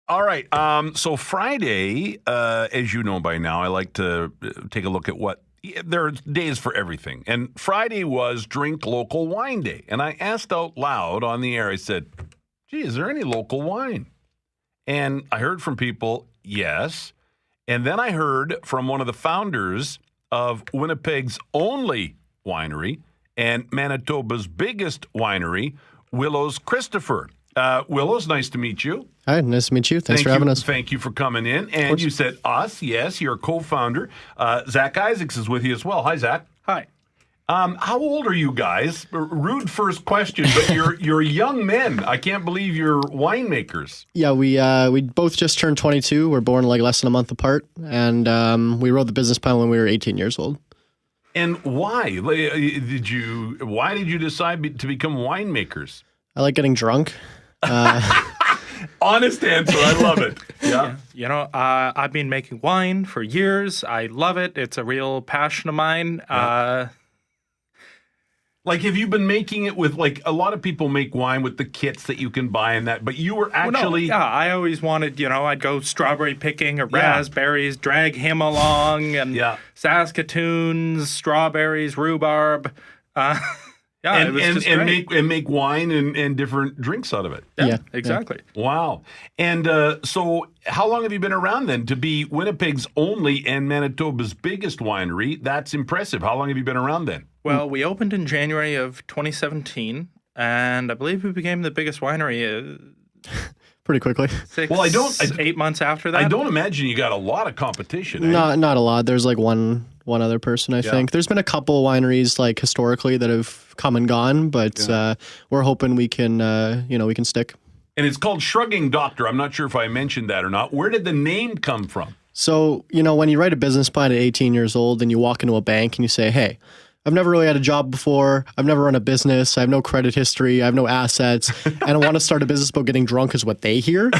All right. So Friday, as you know by now, I like to take a look at there are days for everything. And Friday was Drink Local Wine Day. And I asked out loud on the air, I said, gee, is there any local wine? And I heard from people, yes. And then I heard from one of the founders of Winnipeg's only winery and Manitoba's biggest winery, Willows, Christopher. Willows, nice to meet you. Hi, nice to meet you. Thanks for having us. Thank you for coming in. And you said us, yes, you're a co-founder. Zach Isaacs is with you as well. Hi, Zach. Hi. How old are you guys? Rude first question, but you're young men. I can't believe you're winemakers. Yeah, we both just turned 22. We're born like less than a month apart, and we wrote the business plan when we were 18 years old. And why? Why did you decide to become winemakers? I like getting drunk. Honest answer. I love it. Yeah. You know, I've been making wine for years. I love it. It's a real passion of mine. Yeah. Like, have you been making it with, like, a lot of people make wine with the kits that you can buy and that, but you were actually... Well, no, yeah, I always wanted, I'd go strawberry picking or raspberries, drag him along, and Saskatoons, strawberries, rhubarb. And make wine and different drinks out of it. Yeah, exactly. Yeah. Wow. And so how long have you been around then to be Winnipeg's only and Manitoba's biggest winery? That's impressive. How long have you been around then? Well, we opened in January of 2017, and I believe we became the biggest winery pretty quickly. 8 months after that. I don't imagine you got a lot of competition. Not a lot. There's like one other person, I think. There's been a couple wineries like historically that have come and gone, but we're hoping we can we can stick. And it's called Shrugging Doctor. I'm not sure if I mentioned that or not. Where did the name come from? So, when you write a business plan at 18 years old and you walk into a bank and you say, hey, I've never really had a job before. I've never run a business. I have no credit history. I have no assets. And I want to start a business about getting drunk is what they hear.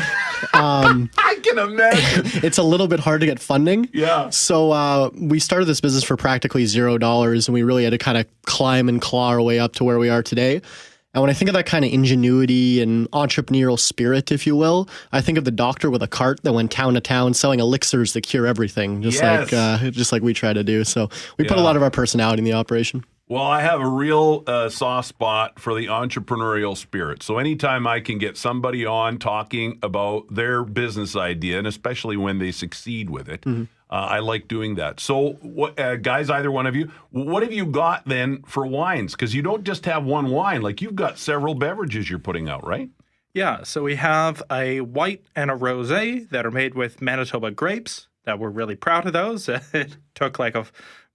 I can imagine. It's a little bit hard to get funding. Yeah. So we started this business for practically $0, and we really had to kind of climb and claw our way up to where we are today. And when I think of that kind of ingenuity and entrepreneurial spirit, if you will, I think of the doctor with a cart that went town to town selling elixirs that cure everything, just like we try to do. So we put a lot of our personality in the operation. Well, I have a real soft spot for the entrepreneurial spirit. So anytime I can get somebody on talking about their business idea, and especially when they succeed with it, I like doing that. So, guys, either one of you, what have you got then for wines? Because you don't just have one wine. Like, you've got several beverages you're putting out, right? Yeah, so we have a white and a rosé that are made with Manitoba grapes. That we're really proud of those. It took like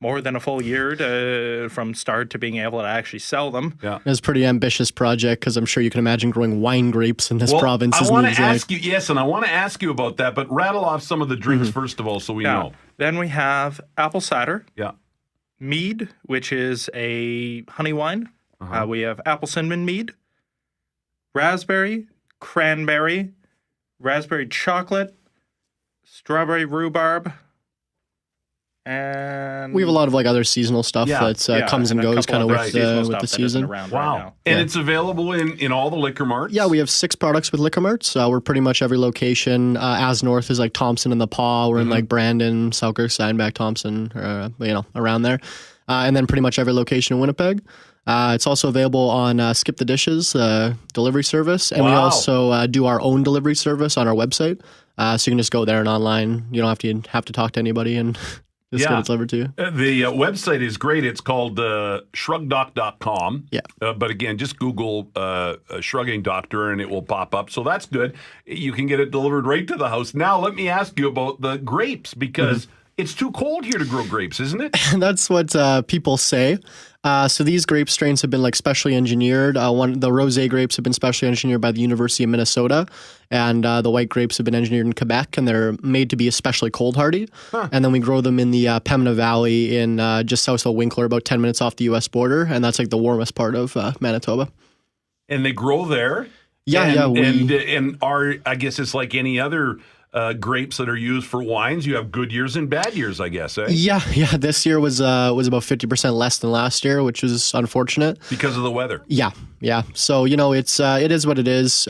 more than a full year from start to being able to actually sell them. Yeah. It was a pretty ambitious project because I'm sure you can imagine growing wine grapes in this province. I want to ask you, and I want to ask you about that, but rattle off some of the drinks first of all so we know. Then we have apple cider. Yeah. Mead, which is a honey wine. We have apple cinnamon mead. Raspberry, cranberry, raspberry chocolate, strawberry rhubarb. And we have a lot of like other seasonal stuff that comes and goes kind of with the season. Wow. Right, and it's available in all the liquor marts? Yeah, we have 6 products with liquor marts. We're pretty much every location. As north is like Thompson and the Paw. We're in like Brandon, Selkirk, Steinbach, Thompson, around there. And then pretty much every location in Winnipeg. It's also available on Skip the Dishes delivery service. And we also do our own delivery service on our website. So you can just go there and online. You don't have to talk to anybody and just get it delivered to you. The website is great. It's called shrugdoc.com. Yeah. But again, just Google Shrugging Doctor and it will pop up. So that's good. You can get it delivered right to the house. Now, let me ask you about the grapes because it's too cold here to grow grapes, isn't it? That's what people say. So these grape strains have been like specially engineered. The rosé grapes have been specially engineered by the University of Minnesota, and the white grapes have been engineered in Quebec, and they're made to be especially cold hardy. And then we grow them in the Pembina Valley in just south of Winkler, about 10 minutes off the U.S. border, and that's like the warmest part of Manitoba. And they grow there? Yeah, and are, I guess it's like any other grapes that are used for wines. You have good years and bad years, I guess, eh? Yeah. This year was about 50% less than last year, which is unfortunate. Because of the weather. Yeah. So, it is what it is.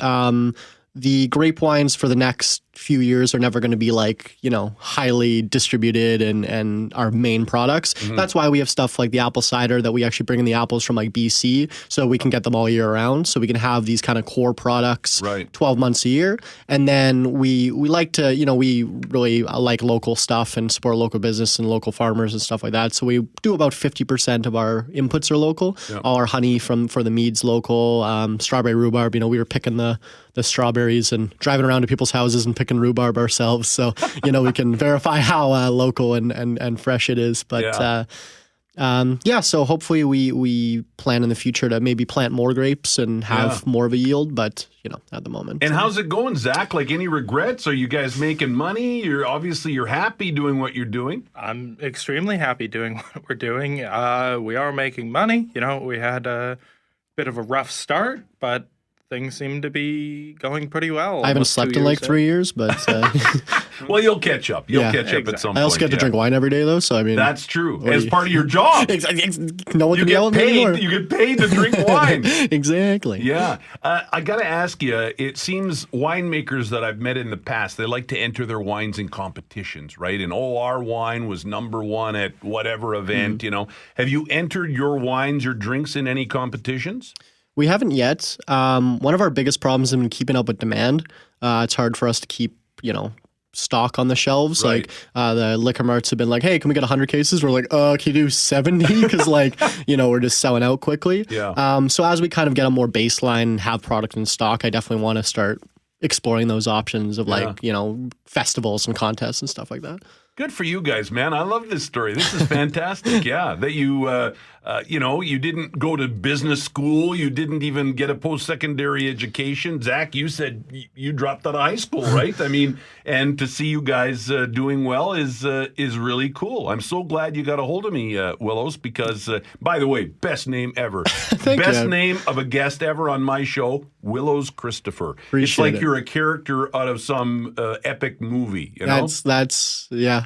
The grape wines for the next few years are never going to be like, highly distributed and our main products. That's why we have stuff like the apple cider that we actually bring in the apples from like BC, so we can get them all year round. So we can have these kind of core products 12 months a year. And then we like to, we really like local stuff and support local business and local farmers and stuff like that. So we do about 50% of our inputs are local. All our honey for the mead's local. Strawberry rhubarb, we were picking the strawberries and driving around to people's houses and picking rhubarb ourselves. So, we can verify how local and fresh it is. But so hopefully we plan in the future to maybe plant more grapes and have more of a yield, but at the moment. And how's it going, Zach? Like, any regrets? Are you guys making money? You're happy doing what you're doing? I'm extremely happy doing what we're doing. We are making money. We had a bit of a rough start, but things seem to be going pretty well. I haven't slept in like 3 years, but well, you'll catch up. You'll catch up at some point. I also get to drink wine every day, though. So I mean, that's true. As part of your job, no one can yell at me anymore. You get paid to drink wine. Exactly. Yeah, I got to ask you. It seems winemakers that I've met in the past, they like to enter their wines in competitions, right? And our wine was number one at whatever event. Have you entered your wines, your drinks in any competitions? We haven't yet. One of our biggest problems has been keeping up with demand. It's hard for us to keep, stock on the shelves. Right. Like the liquor marts have been like, hey, can we get 100 cases? We're like, can you do 70? Because we're just selling out quickly. Yeah. So as we kind of get a more baseline and have product in stock, I definitely want to start exploring those options of festivals and contests and stuff like that. Good for you guys, man. I love this story. This is fantastic. Yeah, that you didn't go to business school. You didn't even get a post-secondary education. Zach, you said you dropped out of high school, right? I mean, and to see you guys doing well is really cool. I'm so glad you got a hold of me, Willows, because, by the way, best name ever. Best name of a guest ever on my show, Willows Christopher. Appreciate it's like you're a character out of some epic movie, That's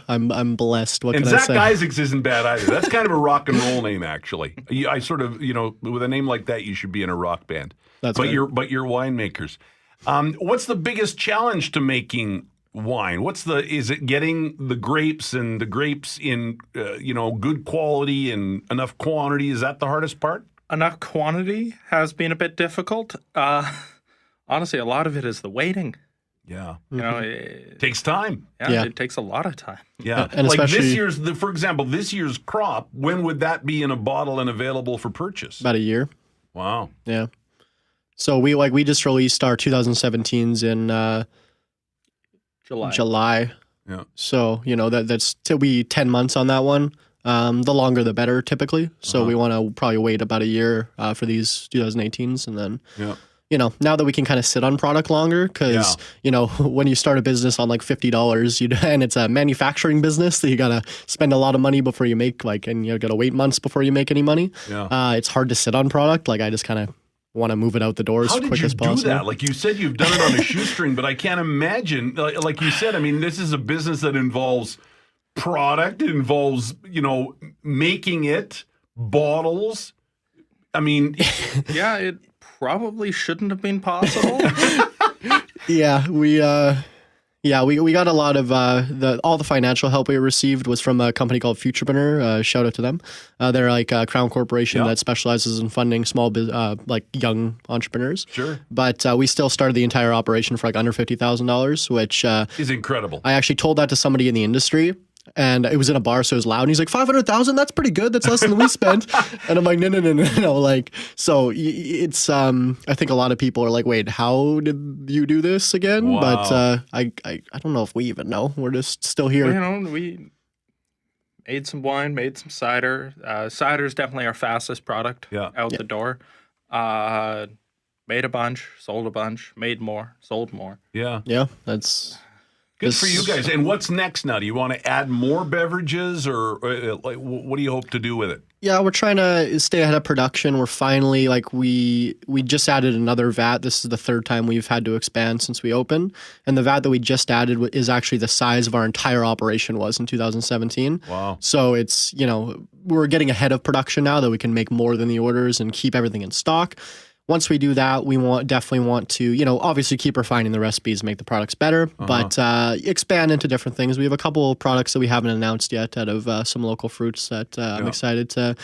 I'm blessed. What and can Zach I say? Isaacs isn't bad either. That's kind of a rock and roll name, actually. I sort of, with a name like that, you should be in a rock band. But you're winemakers. What's the biggest challenge to making wine? Is it getting the grapes in good quality and enough quantity? Is that the hardest part? Enough quantity has been a bit difficult. Honestly, a lot of it is the waiting. Yeah. It takes time. Yeah, it takes a lot of time. Yeah. And like especially, for example, this year's crop, when would that be in a bottle and available for purchase? about a year. Wow. Yeah. So we just released our 2017s in July. Yeah. So, that's to be 10 months on that one. The longer the better typically. So we want to probably wait about a year for these 2018s and then now that we can kind of sit on product longer, because, when you start a business on like $50, and it's a manufacturing business that you got to spend a lot of money before you make and you got to wait months before you make any money. Yeah. It's hard to sit on product. Like I just kind of want to move it out the door as quick as possible. How did you do that? Like you said, you've done it on a shoestring, but I can't imagine, like you said, I mean, this is a business that involves product, it involves, making it, bottles. I mean, yeah, it probably shouldn't have been possible. We got a lot of all the financial help we received was from a company called Futurepreneur. Shout out to them. They're like a Crown Corporation that specializes in funding small young entrepreneurs. Sure. But we still started the entire operation for like under $50,000, which is incredible. I actually told that to somebody in the industry. And it was in a bar, so it was loud. And he's like, 500,000? That's pretty good. That's less than we spent. And I'm like, no. Like, so it's, I think a lot of people are like, wait, how did you do this again? Wow. But I don't know if we even know. We're just still here. We made some wine, made some cider. Cider is definitely our fastest product out the door. Made a bunch, sold a bunch, made more, sold more. Yeah. Yeah, that's... Good for you guys. And what's next now? Do you want to add more beverages or what do you hope to do with it? Yeah, we're trying to stay ahead of production. We're finally, we just added another vat. This is the third time we've had to expand since we opened. And the vat that we just added is actually the size of our entire operation was in 2017. Wow. So it's, we're getting ahead of production now that we can make more than the orders and keep everything in stock. once we do that, we definitely want to, obviously keep refining the recipes, make the products better, but expand into different things. We have a couple of products that we haven't announced yet out of some local fruits that I'm excited to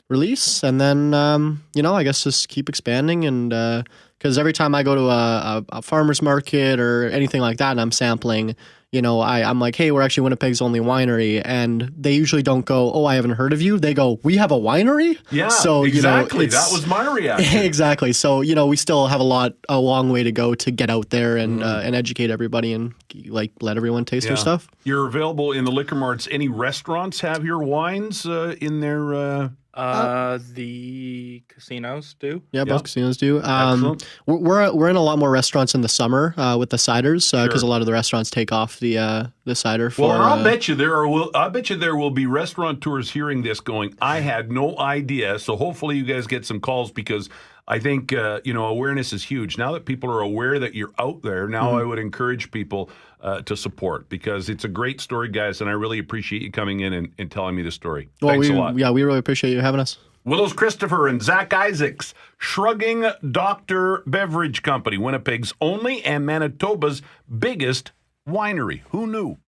release. And then, I guess just keep expanding. And because every time I go to a farmer's market or anything like that and I'm sampling, I'm like, hey, we're actually Winnipeg's only winery. And they usually don't go, oh, I haven't heard of you. They go, we have a winery? Yeah, so, exactly. That was my reaction. Exactly. So, we still have a long way to go to get out there and educate everybody and let everyone taste their stuff. You're available in the liquor marts. Any restaurants have your wines in their... The casinos do. Yeah, both casinos do. Excellent. We're in a lot more restaurants in the summer with the ciders because a lot of the restaurants take off the cider. For, well, I'll bet you there will be restaurateurs hearing this going, I had no idea. So hopefully you guys get some calls because I think awareness is huge. Now that people are aware that you're out there, now I would encourage people to support because it's a great story, guys, and I really appreciate you coming in and telling me the story. Thanks a lot. Yeah, we really appreciate you having us. Willows Christopher and Zach Isaacs, Shrugging Doctor Beverage Company, Winnipeg's only and Manitoba's biggest winery. Who knew?